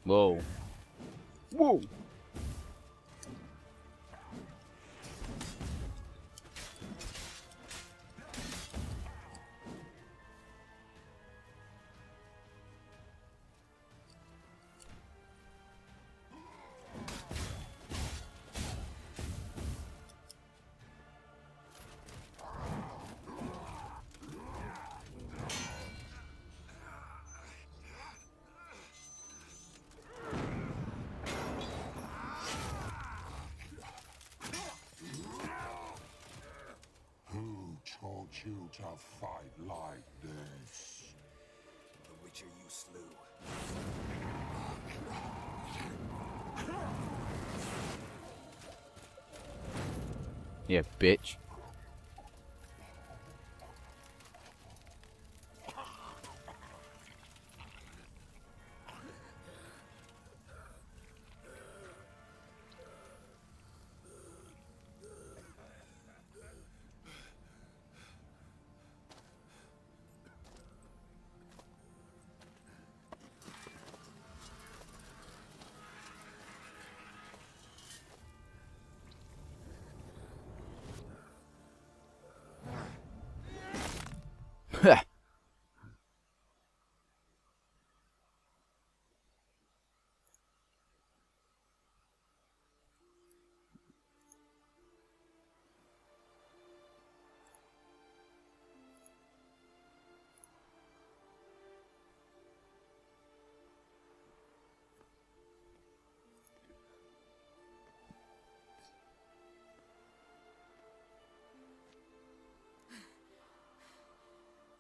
Whoa. Whoa! Who taught you to fight like this? The Witcher you slew. Yeah, bitch.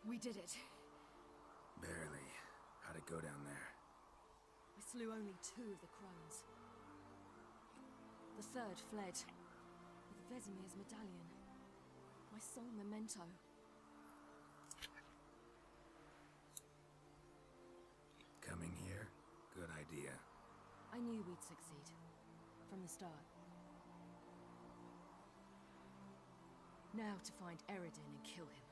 We did it. Barely. How'd it go down there? We slew only 2 of the crones. The third fled with Vesemir's medallion. My sole memento. Coming here? Good idea. I knew we'd succeed. From the start. Now to find Eredin and kill him.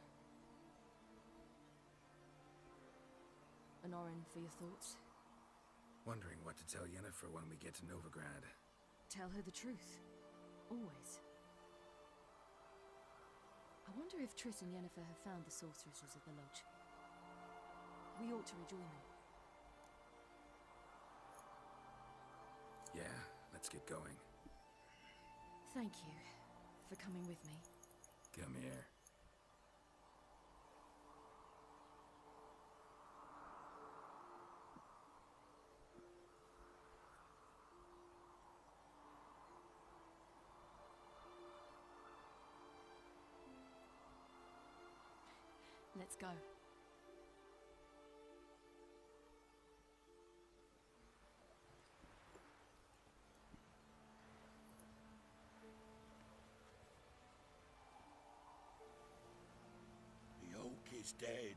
Anorin, for your thoughts? Wondering what to tell Yennefer when we get to Novigrad. Tell her the truth. Always. I wonder if Triss and Yennefer have found the sorceresses of the Lodge. We ought to rejoin them. Yeah, let's get going. Thank you for coming with me. Come here. Let's go. The oak is dead.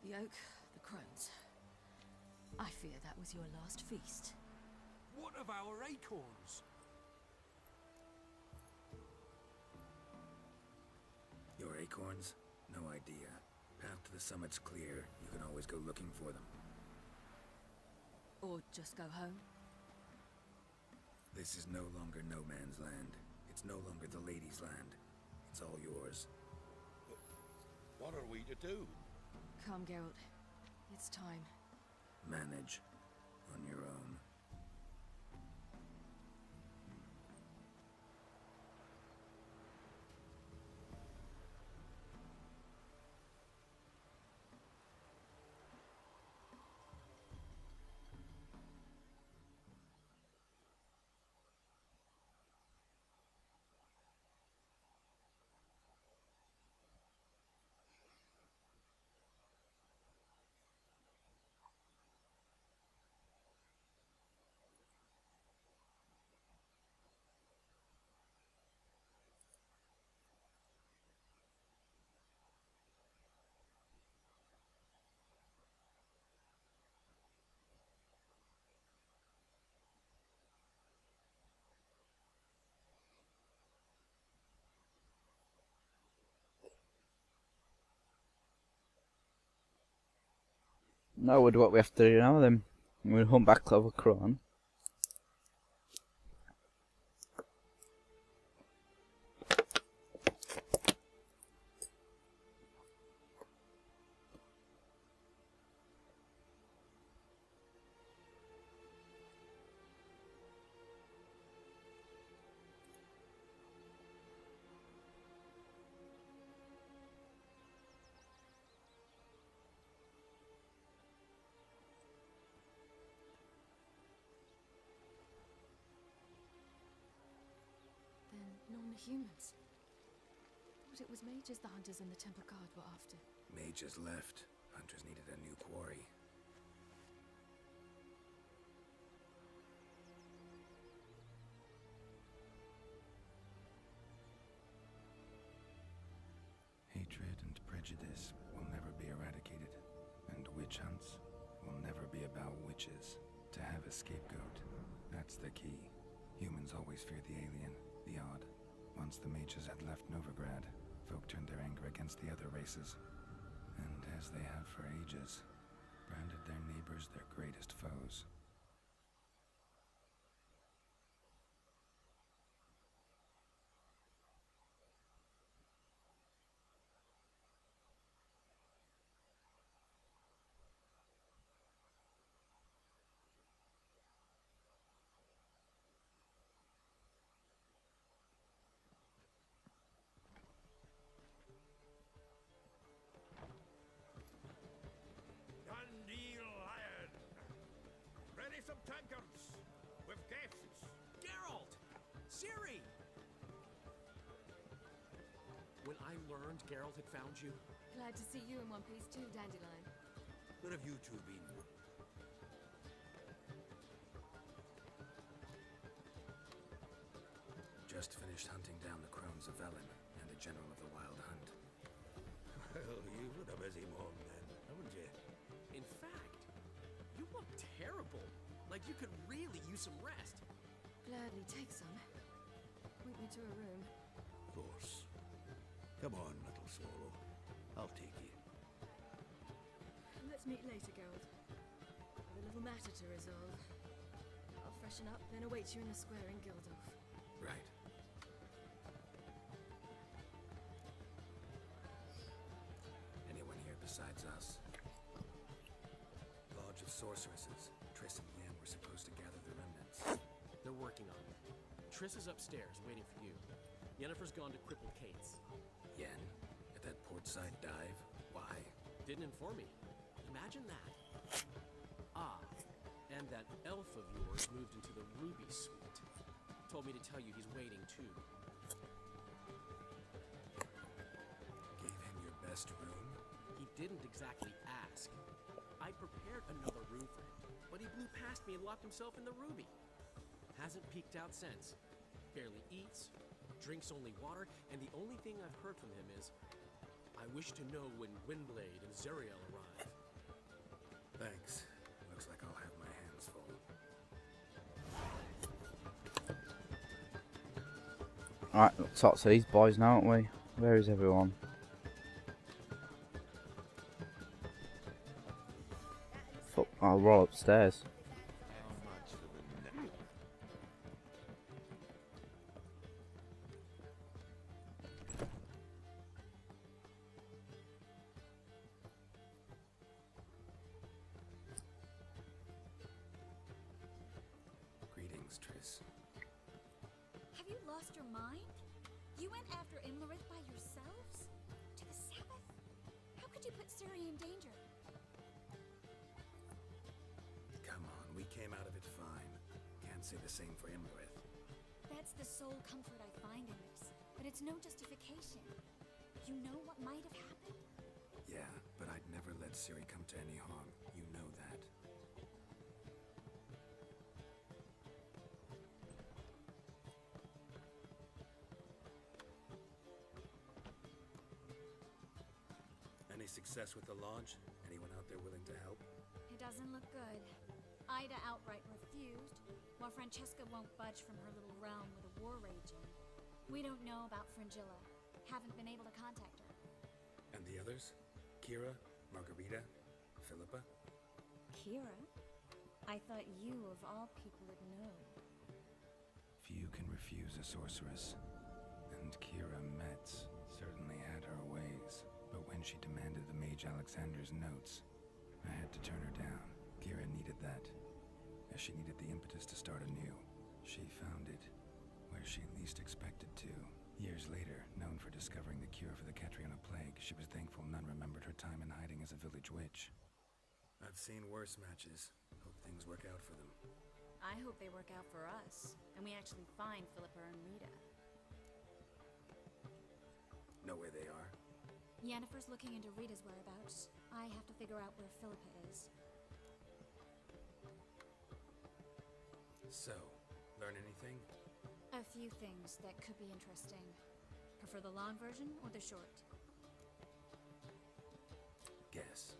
The oak, the crones. I fear that was your last feast. What of our acorns? Your acorns? No idea. Path to the summit's clear. You can always go looking for them. Or just go home. This is no longer no man's land. It's no longer the lady's land. It's all yours. What are we to do? Come, Geralt. It's time. Manage. On your own. Now what we have to do now then? I'm gonna hunt back Clover Cron. Then none the humans. Thought it was mages the hunters and the Temple Guard were after. Mages left. Hunters needed a new quarry. Hatred and prejudice will never be eradicated, and witch hunts will never be about witches. To have a scapegoat, that's the key. Humans always fear the alien, the odd. Once the mages had left Novigrad, folk turned their anger against the other races, and as they have for ages, branded their neighbors their greatest foes. Dandelion! Ready some tankards with guests. Geralt! Ciri! When I learned Geralt had found you, Glad to see you in one piece too, Dandelion. Where have you two been? Just finished hunting down the crones of Velen and the general of the Wild Hunt. Well, you've had a busy morning then, haven't you? in fact, you look terrible. Like you could really use some rest. Gladly take some. Point me to a room. Of course. Come on, little swallow. I'll take you. Let's meet later, Geralt. I've a little matter to resolve. I'll freshen up, then await you in the square in Gildorf. Right. Anyone here besides us? Lodge of Sorceresses. Triss and Yen were supposed to gather the remnants. They're working on it. Triss is upstairs, waiting for you. Yennefer's gone to cripple Kate's. Yen? At that portside dive? Why? Didn't inform me. Imagine that. Ah, and that elf of yours moved into the Ruby Suite. Told me to tell you he's waiting too. Gave him your best room? He didn't exactly ask. I prepared another room for him, but he blew past me and locked himself in the Ruby. Hasn't peeked out since. Barely eats, drinks only water, and the only thing I've heard from him is, I wish to know when Windblade and Zariel arrive. Thanks. Looks like I'll have my hands full. Alright, let's talk to these boys now, aren't we? Where is everyone? Fuck, I'll roll upstairs. Greetings, Triss. Have you lost your mind? You went after Imlerith by yourselves? To the Sabbath? How could you put Ciri in danger? Come on, we came out of it fine. Can't say the same for Imlerith. That's the sole comfort I find in this. But it's no justification. You know what might have happened? Yeah, but I'd never let Ciri come to any harm. You know that. Any success with the launch? Anyone out there willing to help? It doesn't look good. Ida outright refused, while Francesca won't budge from her little realm with a war raging. We don't know about Fringilla. Haven't been able to contact her. And the others? Kira? Margarita? Philippa? Kira? I thought you, of all people, would know. Few can refuse a sorceress. And Kira Metz certainly had her ways. But when she demanded the Mage Alexander's notes, I had to turn her down. Kira needed that, as she needed the impetus to start anew. She found it where she least expected to. Years later, known for discovering the cure for the Catriona plague, she was thankful none remembered her time in hiding as a village witch. I've seen worse matches. Hope things work out for them. I hope they work out for us, and we actually find Philippa and Rita. Know where they are? Yennefer's looking into Rita's whereabouts. I have to figure out where Philippa is. So, learn anything? A few things that could be interesting. Prefer the long version or the short? Guess.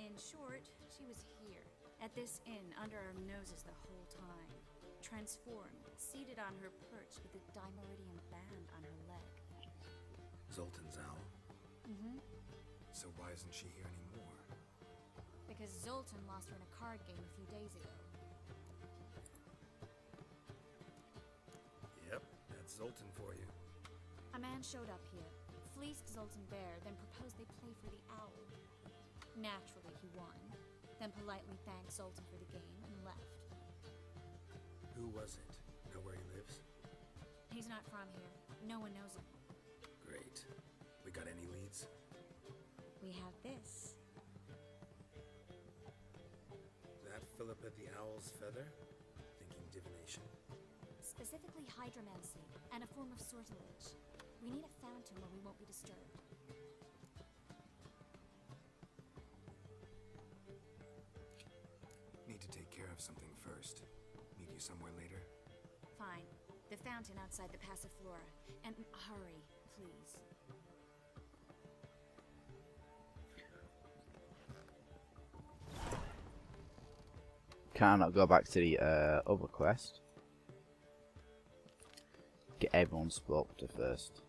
In short, she was here, at this inn, under our noses the whole time. Transformed, seated on her perch with a dimeridian band on her leg. Zoltan's owl? Mm-hmm. So why isn't she here anymore? Because Zoltan lost her in a card game a few days ago. Yep, that's Zoltan for you. A man showed up here, fleeced Zoltan bare, then proposed they play for the owl. Naturally, he won, then politely thanked Zoltan for the game and left. Who was it? Know where he lives? He's not from here. No one knows him. Great. We got any leads? We have this. That Philippa the Owl's feather? Thinking divination? Specifically hydromancy, and a form of sortilege. We need a fountain where we won't be disturbed. Need to take care of something first. Meet you somewhere later? Fine. The fountain outside the Passiflora. And hurry, please. Cannot go back to the other quest. Get everyone spoke to first.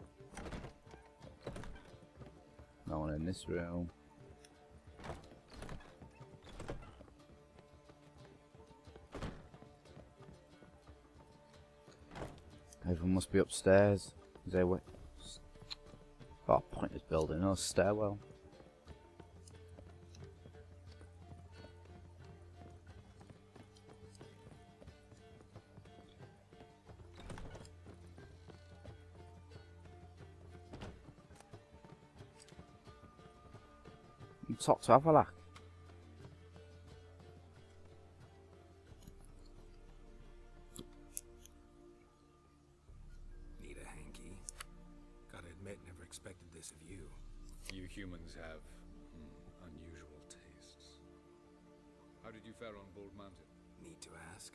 No one in this room. Everyone must be upstairs. Is there what? Oh, pointless building. No stairwell. Talk to Avalak. Need a hanky? Gotta admit, never expected this of you. You humans have unusual tastes. How did you fare on Bald Mountain? Need to ask?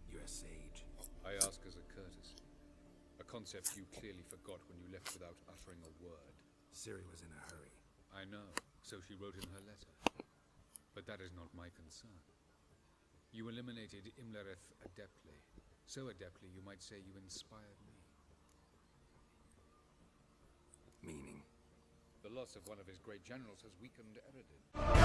You're a sage. I ask as a courtesy. A concept you clearly forgot when you left without uttering a word. Ciri was in a hurry. I know, so she wrote in her letter. But that is not my concern. You eliminated Imlerith adeptly. So adeptly, you might say you inspired me. Meaning? The loss of one of his great generals has weakened Eredin.